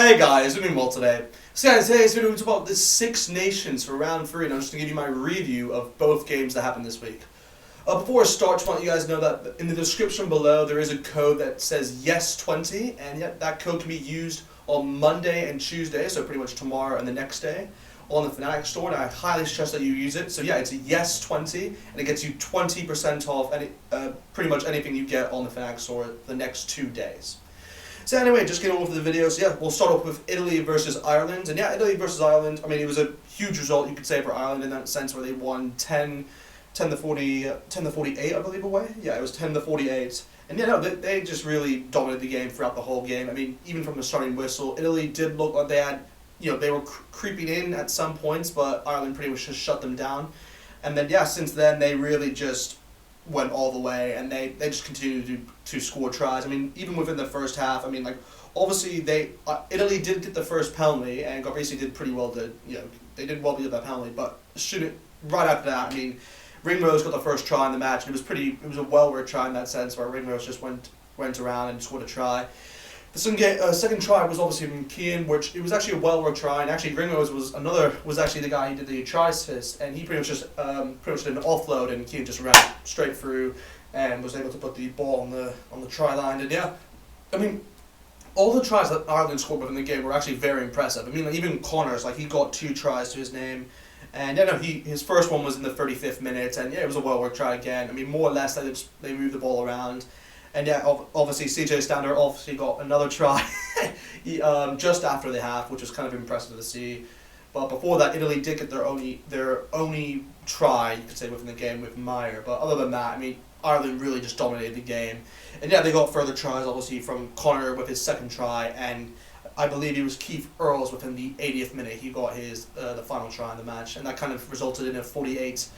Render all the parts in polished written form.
Hey guys, we're doing well today. So guys, today's video is about the Six Nations for round 3, and I'm just going to give you my review of both games that happened this week. Before I start, just want you guys to know that in the description below there is a code that says YES20, and yet that code can be used on Monday and Tuesday, so pretty much tomorrow and the next day, on the Fnatic store, and I highly suggest that you use it. So yeah, it's a YES20, and it gets you 20% off pretty much anything you get on the Fnatic store the next 2 days. So anyway, just getting on with the video. So yeah, we'll start off with Italy versus Ireland. And yeah, Italy versus Ireland, I mean, it was a huge result, you could say, for Ireland in that sense, where they won 10 to 48, I believe, away. Yeah, it was 10 to 48. And yeah, no, they just really dominated the game throughout the whole game. I mean, even from the starting whistle, Italy did look like they had, they were creeping in at some points, but Ireland pretty much just shut them down. And then, yeah, since then, they really just went all the way, and they just continued to score tries. I mean, even within the first half, I mean, like, obviously Italy did get the first penalty, and basically did pretty well they did well to get that penalty, but right after that, I mean, Ringrose got the first try in the match, and it was a well-worked try in that sense, where Ringrose just went around and scored a try. The second try was obviously from Keane, which it was actually a well-worked try, and actually Ringrose was actually the guy who did the try assist, and he pretty much did an offload, and Keane just ran straight through and was able to put the ball on the try line. And yeah, I mean, all the tries that Ireland scored within the game were actually very impressive. I mean, like, even Connors, like, he got 2 tries to his name, and yeah, no, his first one was in the 35th minute, and yeah, it was a well-worked try again. I mean, more or less they moved the ball around. And yeah, obviously CJ Stander obviously got another try just after the half, which was kind of impressive to see. But before that, Italy did get their only try, you could say, within the game with Meyer. But other than that, I mean, Ireland really just dominated the game. And yeah, they got further tries, obviously, from Connor with his second try, and I believe it was Keith Earls within the 80th minute. He got his the final try in the match, and that kind of resulted in a 48-10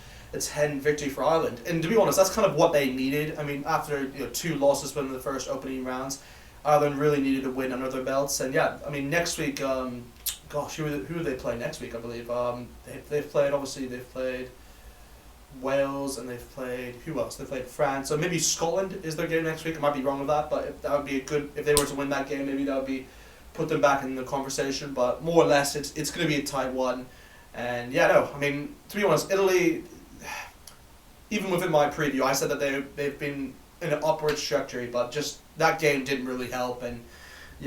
victory for Ireland. And to be honest, that's kind of what they needed. I mean, after 2 losses within the first opening rounds, Ireland really needed to win under their belts. And yeah, I mean, next week, gosh, who do they play next week? I believe they've played Wales, and they've played, who else? They played France. So maybe Scotland is their game next week. I might be wrong with that, but that would be if they were to win that game, maybe that would put them back in the conversation. But more or less, it's going to be a tight one. And yeah, no, I mean, to be honest, Italy, even within my preview, I said that they've been in an upward trajectory, but just that game didn't really help, and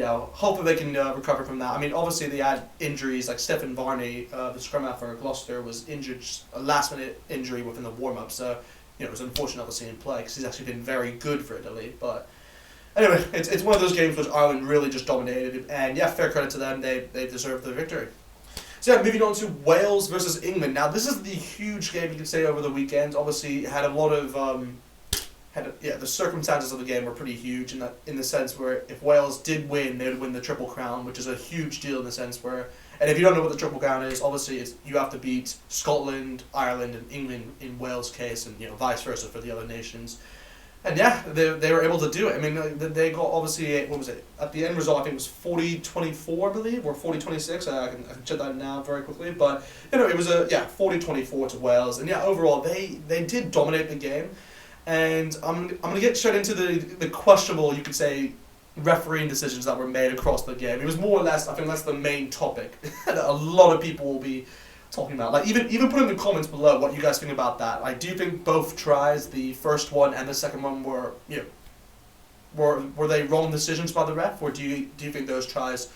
hopefully they can recover from that. I mean, obviously they had injuries, like Stephen Varney, the scrum half for Gloucester, was injured, a last-minute injury within the warm-up, so it was unfortunate not to see him play, because he's actually been very good for Italy. But anyway, it's one of those games which Ireland really just dominated, and yeah, fair credit to them, they deserved the victory. So yeah, moving on to Wales versus England. Now, this is the huge game, you could say, over the weekend. Obviously, had a lot of the circumstances of the game were pretty huge in the sense where if Wales did win, they would win the Triple Crown, which is a huge deal in the sense where, and if you don't know what the Triple Crown is, obviously you have to beat Scotland, Ireland, and England in Wales' case, and vice versa for the other nations. And yeah, they were able to do it. I mean, they got, obviously, what was it? At the end result, I think it was 40-24, I believe, or 40-26. I can check that now very quickly. But, it was 40-24 to Wales. And yeah, overall, they did dominate the game. And I'm going to get straight into the questionable, you could say, refereeing decisions that were made across the game. It was more or less, I think that's the main topic that a lot of people will be talking about. Like, even put in the comments below what you guys think about that. I do think both tries, the first one and the second one, were they wrong decisions by the ref, or do you think those tries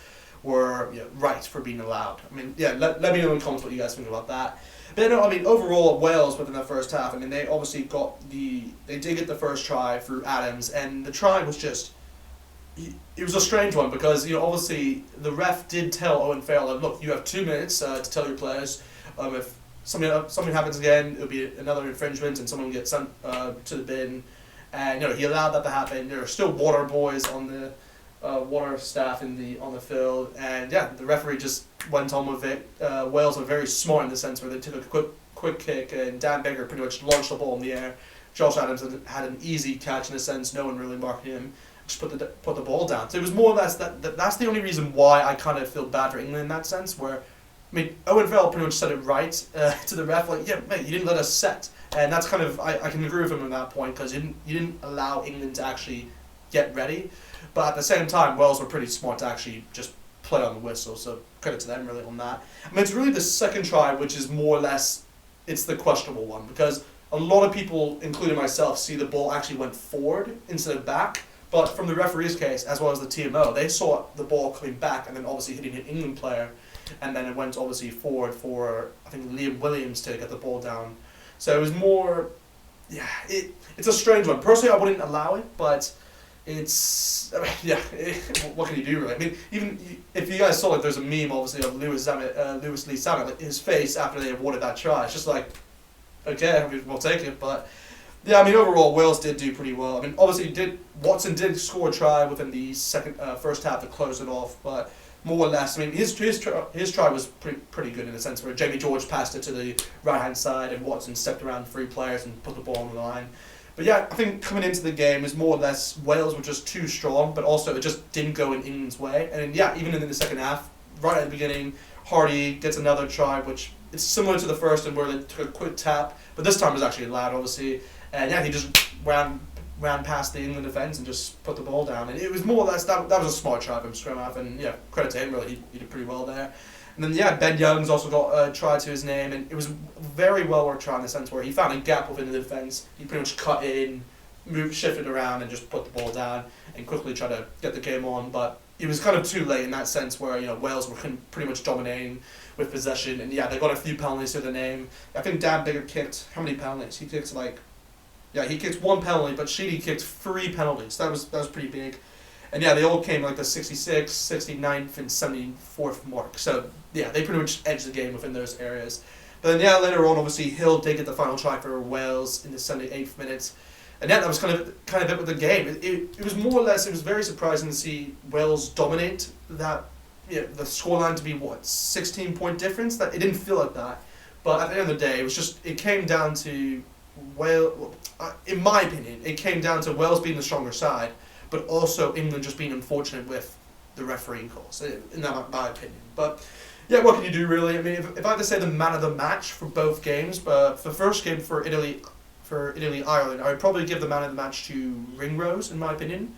were right for being allowed? I mean, yeah, let me know in the comments what you guys think about that. But I mean, overall, Wales within the first half, I mean, they obviously they did get the first try through Adams, and the try was just, it was a strange one, because obviously the ref did tell Owen Farrell, look, you have 2 minutes to tell your players, if something happens again, it'll be another infringement, and someone gets sent to the bin. And he allowed that to happen. There are still water boys on the water staff on the field, and yeah, the referee just went on with it. Wales were very smart in the sense where they took a quick kick, and Dan Baker pretty much launched the ball in the air. Josh Adams had an easy catch in a sense, no one really marked him. Just put the ball down. So it was more or less that's the only reason why I kind of feel bad for England in that sense, where, I mean, Owen Farrell pretty much said it right to the ref, like, yeah, mate, you didn't let us set. And that's kind of, I can agree with him on that point, because you didn't allow England to actually get ready. But at the same time, Wales were pretty smart to actually just play on the whistle, so credit to them really on that. I mean, it's really the second try which is more or less, it's the questionable one, because a lot of people, including myself, see the ball actually went forward instead of back. But from the referee's case, as well as the TMO, they saw the ball coming back and then obviously hitting an England player, and then it went obviously forward for, I think, Liam Williams to get the ball down. So it was more, it's a strange one. Personally, I wouldn't allow it, but it's, I mean, what can you do really? I mean, even if you guys saw it, there's a meme obviously of Lewis Lee Zammit, like his face after they awarded that try. It's just like, okay, I mean, we'll take it, but yeah, I mean, overall, Wales did do pretty well. I mean, obviously, Watson did score a try within the first half to close it off, but more or less, I mean, his try was pretty good in a sense where Jamie George passed it to the right-hand side and Watson stepped around 3 players and put the ball on the line. But yeah, I think coming into the game is more or less Wales were just too strong, but also it just didn't go in England's way. And yeah, even in the second half, right at the beginning, Hardy gets another try, which it's similar to the first one where they took a quick tap, but this time it was actually allowed, obviously. And yeah, he just ran past the England defence and just put the ball down. And it was more or less, that was a smart try from scrum half, and yeah, credit to him, really, he did pretty well there. And then yeah, Ben Young's also got a try to his name, and it was a very well worked try in the sense where he found a gap within the defence, he pretty much cut in, shifted around and just put the ball down and quickly tried to get the game on. But it was kind of too late in that sense where, you know, Wales were pretty much dominating with possession, and yeah, they got a few penalties to their name. I think Dan Biggar kicked, how many penalties? He kicked he kicked 1 penalty, but Sheedy kicked 3 penalties. That was pretty big. And yeah, they all came like the 66th, 69th, and 74th mark. So yeah, they pretty much edged the game within those areas. But then yeah, later on, obviously Hill did get the final try for Wales in the 78th minute. And yeah, that was kind of it with the game. It was more or less, it was very surprising to see Wales dominate that, the scoreline to be 16-point difference. That it didn't feel like that. But at the end of the day, it came down to in my opinion, it came down to Wales being the stronger side, but also England just being unfortunate with the refereeing calls, in my opinion. But yeah, what can you do really? I mean, if I had to say the man of the match for both games, but for the first game for Italy-Ireland, I would probably give the man of the match to Ringrose, in my opinion.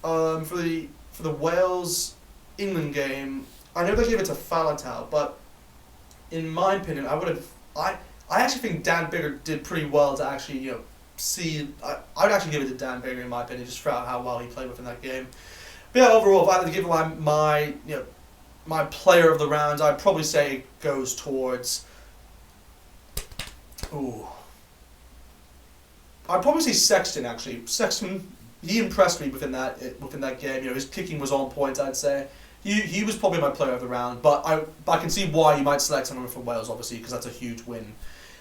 For the Wales-England game, I know they gave it to Faletau, but in my opinion, I actually think Dan Biggar did pretty well to actually, I'd actually give it to Dan Biggar in my opinion, just for how well he played within that game. But yeah, overall, if I had to give my player of the round, I'd probably say it goes towards, I'd probably say Sexton actually. Sexton, he impressed me within that game. His kicking was on point, I'd say. He was probably my player of the round, but I can see why you might select someone from Wales, obviously, because that's a huge win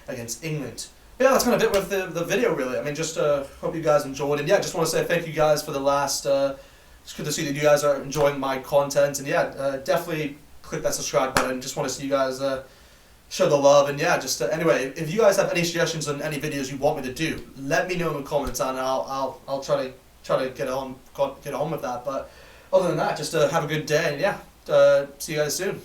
against England. But yeah, that's kind of it with the video, really. I mean, just hope you guys enjoyed, and yeah, just want to say thank you guys for the last. It's good to see that you guys are enjoying my content, and yeah, definitely click that subscribe button. Just want to see you guys show the love, and yeah, just anyway, if you guys have any suggestions on any videos you want me to do, let me know in the comments, and I'll try to get on with that. But other than that, just have a good day, and yeah, see you guys soon.